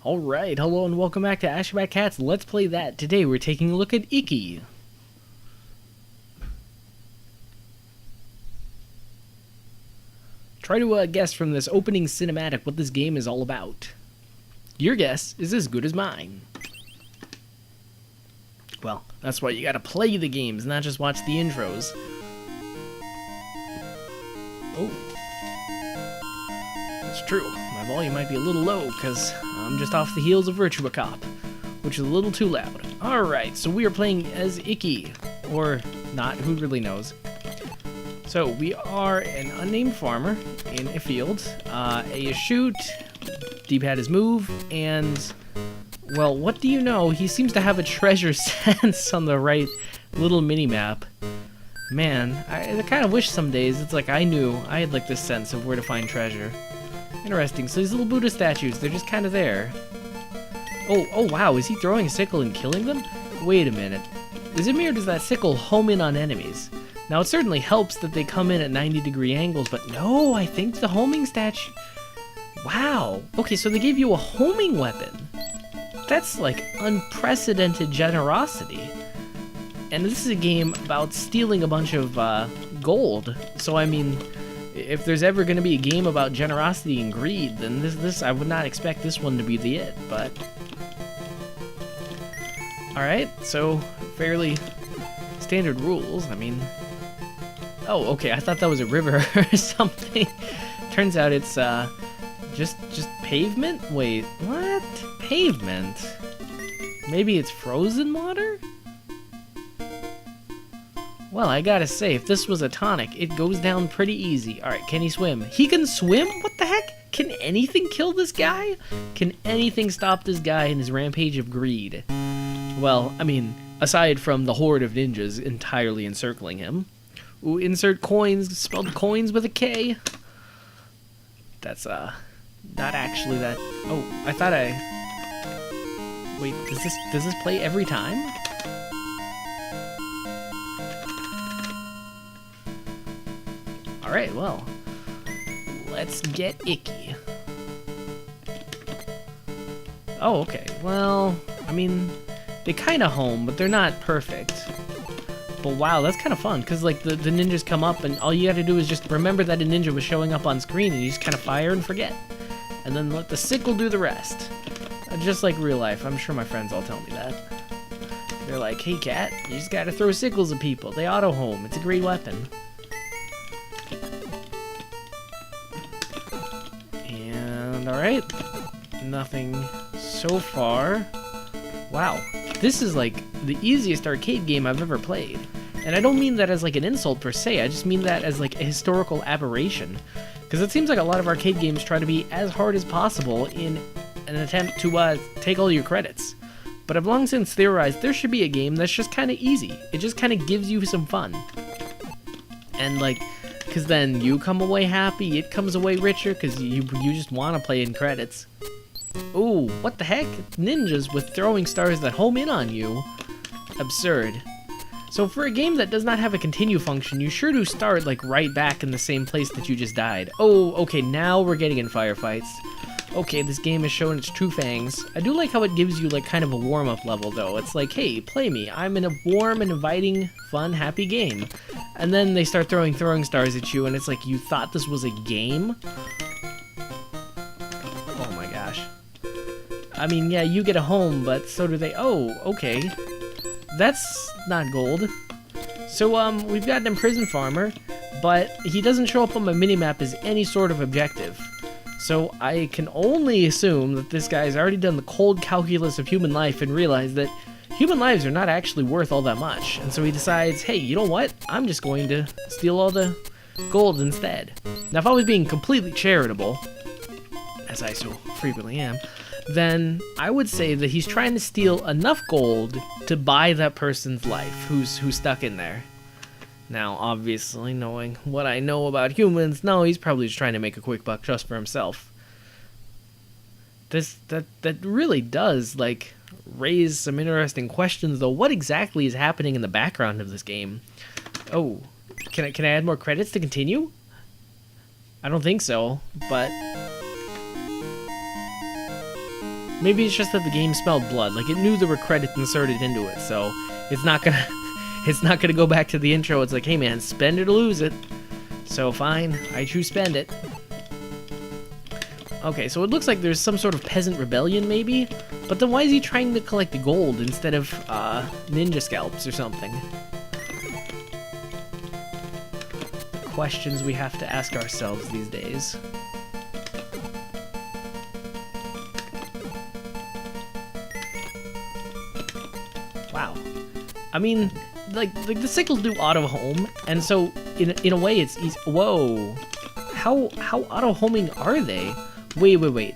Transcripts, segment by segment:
Alright, hello and welcome back to Ashgabat Cat's Let's Play That. Today we're taking a look at Ikki. Try to guess from this opening cinematic what this game is all about. Your guess is as good as mine. Well, that's why you gotta play the games, not just watch the intros. Oh. That's true. My volume might be a little low, because I'm just off the heels of Virtua Cop, which is a little too loud. Alright, so we are playing as Ikki. Or not, who really knows. So, we are an unnamed farmer in a field. A is shoot, D-pad is move, and... well, what do you know? He seems to have a treasure sense on the right little mini-map. Man, I kind of wish some days it's like I knew I had like this sense of where to find treasure. Interesting. So these little Buddha statues, they're just kind of there. Oh wow, is he throwing a sickle and killing them? Wait a minute. Is it me or does that sickle home in on enemies? Now it certainly helps that they come in at 90-degree angles, but no, I think the homing statue... wow. Okay, so they gave you a homing weapon. That's like unprecedented generosity. And this is a game about stealing a bunch of gold. So I mean, if there's ever going to be a game about generosity and greed, then this I would not expect this one to be the it. But all right, so fairly standard rules. I mean, oh okay, I thought that was a river or something. Turns out it's just pavement. Wait, what? Pavement? Maybe it's frozen water? Well, I gotta say, if this was a tonic, it goes down pretty easy. Alright, can he swim? He can swim? What the heck? Can anything kill this guy? Can anything stop this guy in his rampage of greed? Well, I mean, aside from the horde of ninjas entirely encircling him. Ooh, insert coins, spelled coins with a K. That's, not actually that... oh, I thought I... wait, does this play every time? Alright, well, let's get Ikki. Oh, okay, well, I mean, they kind of home, but they're not perfect. But wow, that's kind of fun, because like the ninjas come up and all you gotta do is just remember that a ninja was showing up on screen and you just kind of fire and forget. And then let the sickle do the rest. Just like real life, I'm sure my friends all tell me that. They're like, hey cat, you just gotta throw sickles at people, they auto-home, it's a great weapon. Alright, nothing so far. Wow, this is like the easiest arcade game I've ever played. And I don't mean that as like an insult per se, I just mean that as like a historical aberration. Because it seems like a lot of arcade games try to be as hard as possible in an attempt to take all your credits. But I've long since theorized there should be a game that's just kind of easy. It just kind of gives you some fun. And like... because then you come away happy, it comes away richer, because you just want to play in credits. Ooh, what the heck? Ninjas with throwing stars that home in on you? Absurd. So for a game that does not have a continue function, you sure do start like right back in the same place that you just died. Oh, okay, now we're getting in firefights. Okay, this game is showing its true fangs. I do like how it gives you like kind of a warm-up level though. It's like, hey, play me. I'm in a warm and inviting, fun, happy game. And then they start throwing stars at you and it's like, you thought this was a game? Oh my gosh. I mean, yeah, you get a home, but so do they. Oh, okay. That's not gold. So, we've got an imprisoned farmer, but he doesn't show up on my minimap as any sort of objective. So I can only assume that this guy's already done the cold calculus of human life and realized that human lives are not actually worth all that much. And so he decides, hey, you know what? I'm just going to steal all the gold instead. Now, if I was being completely charitable, as I so frequently am, then I would say that he's trying to steal enough gold to buy that person's life who's stuck in there. Now, obviously, knowing what I know about humans, no, he's probably just trying to make a quick buck just for himself. That really does, like, raise some interesting questions, though. What exactly is happening in the background of this game? Oh, can I add more credits to continue? I don't think so, but Maybe it's just that the game smelled blood. Like, it knew there were credits inserted into it, so it's not gonna it's not gonna go back to the intro. It's like, hey man, spend it or lose it. So fine, I choose spend it. Okay, so it looks like there's some sort of peasant rebellion, maybe? But then why is he trying to collect gold instead of, ninja scalps or something? Questions we have to ask ourselves these days. Wow. I mean, like the sickles do auto-home, and so, in a way, it's easy. Whoa. How auto-homing are they? Wait.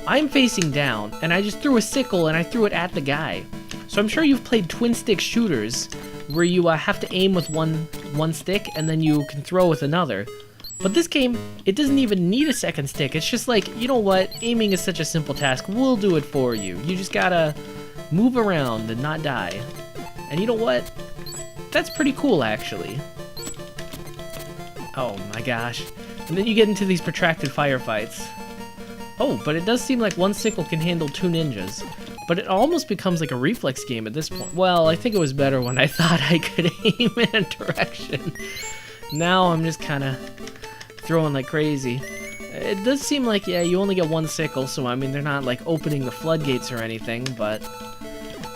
I'm facing down, and I just threw a sickle, and I threw it at the guy. So I'm sure you've played twin-stick shooters, where you have to aim with one stick, and then you can throw with another. But this game, it doesn't even need a second stick. It's just like, you know what? Aiming is such a simple task. We'll do it for you. You just gotta move around and not die. And you know what? That's pretty cool, actually. Oh my gosh. And then you get into these protracted firefights. Oh, but it does seem like one sickle can handle 2 ninjas. But it almost becomes like a reflex game at this point. Well, I think it was better when I thought I could aim in a direction. Now I'm just kind of throwing like crazy. It does seem like, yeah, you only get 1 sickle, so I mean, they're not like opening the floodgates or anything, but...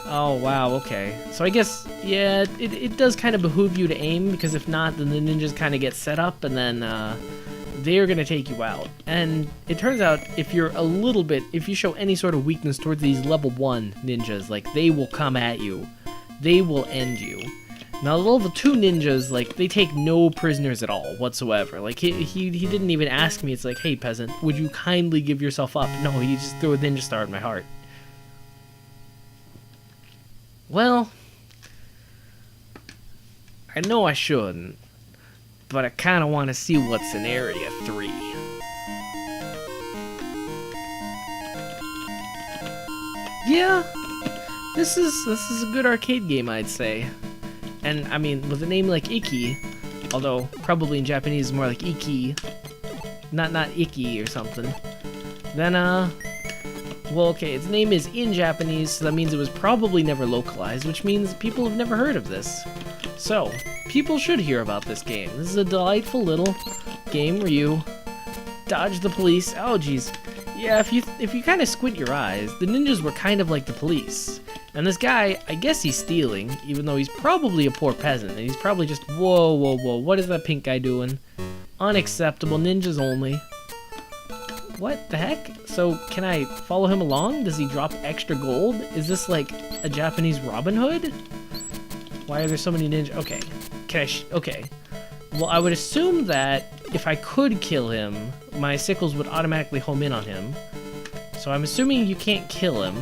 Oh, wow, okay. So I guess, yeah, it does kind of behoove you to aim, because if not, then the ninjas kind of get set up, and then, they're gonna take you out. And it turns out, if you show any sort of weakness towards these level 1 ninjas, like, they will come at you. They will end you. Now, the level 2 ninjas, like, they take no prisoners at all, whatsoever. Like, he didn't even ask me, it's like, hey, peasant, would you kindly give yourself up? No, he just threw a ninja star in my heart. Well, I know I shouldn't, but I kind of want to see what's in Area 3. Yeah, this is a good arcade game, I'd say. And, I mean, with a name like Ikki, although probably in Japanese it's more like ikki, not ikki or something, then, well, okay, its name is in Japanese, so that means it was probably never localized, which means people have never heard of this. So, people should hear about this game. This is a delightful little game where you dodge the police. Oh, geez. Yeah, if you kind of squint your eyes, the ninjas were kind of like the police. And this guy, I guess he's stealing, even though he's probably a poor peasant, and he's probably just, whoa, what is that pink guy doing? Unacceptable, ninjas only. What the heck? So, can I follow him along? Does he drop extra gold? Is this like a Japanese Robin Hood? Why are there so many ninjas? Okay. Okay. Well, I would assume that if I could kill him, my sickles would automatically home in on him. So I'm assuming you can't kill him.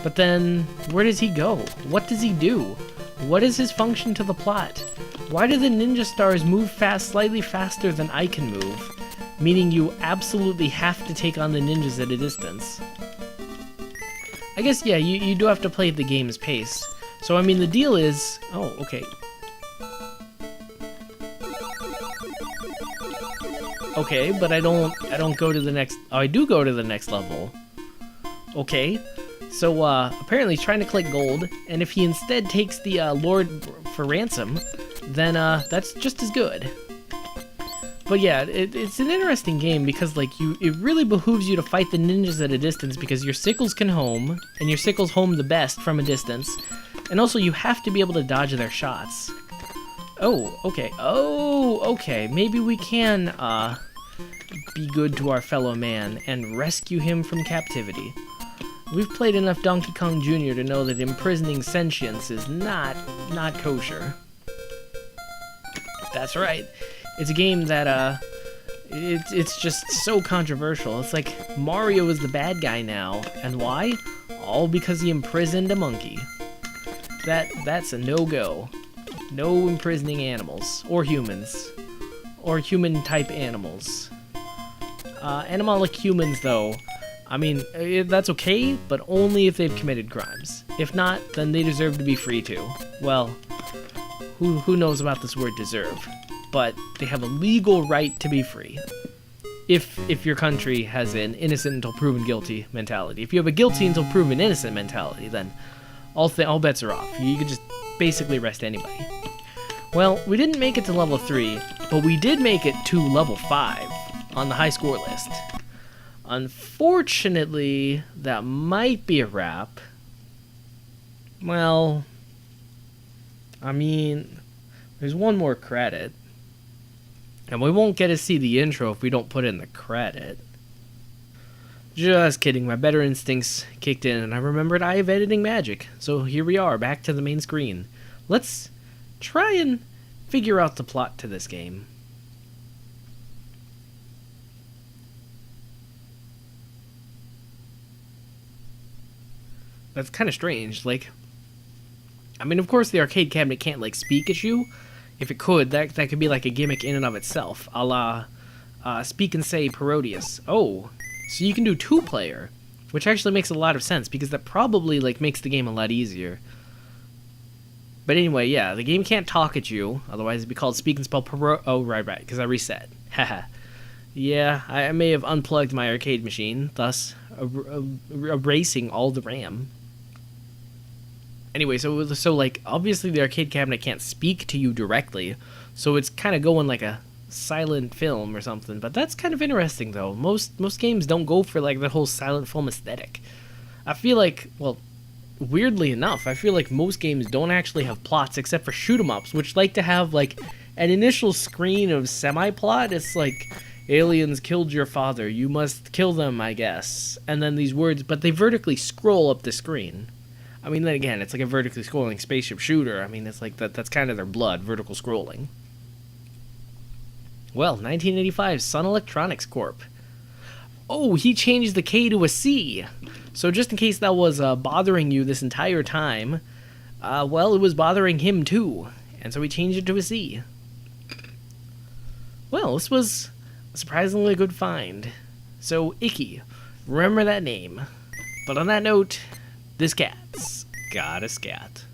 But then, where does he go? What does he do? What is his function to the plot? Why do the ninja stars move slightly faster than I can move? Meaning you absolutely have to take on the ninjas at a distance. I guess, yeah, you do have to play at the game's pace. So, I mean, the deal is... Oh, okay. Okay, but I don't go to the next... Oh, I do go to the next level. Okay. So, apparently he's trying to collect gold, and if he instead takes the, Lord for ransom, then, that's just as good. But yeah, it's an interesting game because, like, it really behooves you to fight the ninjas at a distance because your sickles can home, and your sickles home the best from a distance, and also you have to be able to dodge their shots. Oh, okay. Oh, okay. Maybe we can, be good to our fellow man and rescue him from captivity. We've played enough Donkey Kong Jr. to know that imprisoning sentience is not kosher. That's right. It's a game that, it's just so controversial. It's like Mario is the bad guy now. And why? All because he imprisoned a monkey. That's a no-go. No imprisoning animals. Or humans. Or human-type animals. Animalic humans, though, I mean, that's okay, but only if they've committed crimes. If not, then they deserve to be free too. Well, who knows about this word deserve? But they have a legal right to be free. if your country has an innocent until proven guilty mentality. If you have a guilty until proven innocent mentality, then all bets are off. You could just basically arrest anybody. Well, we didn't make it to level 3, but we did make it to level 5 on the high score list. Unfortunately, that might be a wrap. Well, I mean, there's one more credit. And we won't get to see the intro if we don't put in the credit. Just kidding, my better instincts kicked in and I remembered I have editing magic. So here we are, back to the main screen. Let's try and figure out the plot to this game. That's kind of strange, like, I mean, of course the arcade cabinet can't, like, speak at you. If it could, that could be like a gimmick in and of itself, a la Speak and Say Parodius. Oh, so you can do 2-player, which actually makes a lot of sense, because that probably, like, makes the game a lot easier. But anyway, yeah, the game can't talk at you, otherwise it'd be called Speak and Spell Oh, right, because I reset. Haha. Yeah, I may have unplugged my arcade machine, thus erasing all the RAM. Anyway, so like, obviously the arcade cabinet can't speak to you directly, so it's kind of going like a silent film or something, but that's kind of interesting, though. Most games don't go for, like, the whole silent film aesthetic. I feel like, well, weirdly enough, I feel like most games don't actually have plots except for shoot-em-ups, which like to have, like, an initial screen of semi-plot. It's like, aliens killed your father, you must kill them, I guess. And then these words, but they vertically scroll up the screen. I mean, then again, it's like a vertically scrolling spaceship shooter. I mean, it's like that's kind of their blood, vertical scrolling. Well, 1985, Sun Electronics Corp. Oh, he changed the K to a C. So just in case that was bothering you this entire time, well, it was bothering him too. And so he changed it to a C. Well, this was a surprisingly good find. So, Ikki, remember that name. But on that note, this cat's got a scat.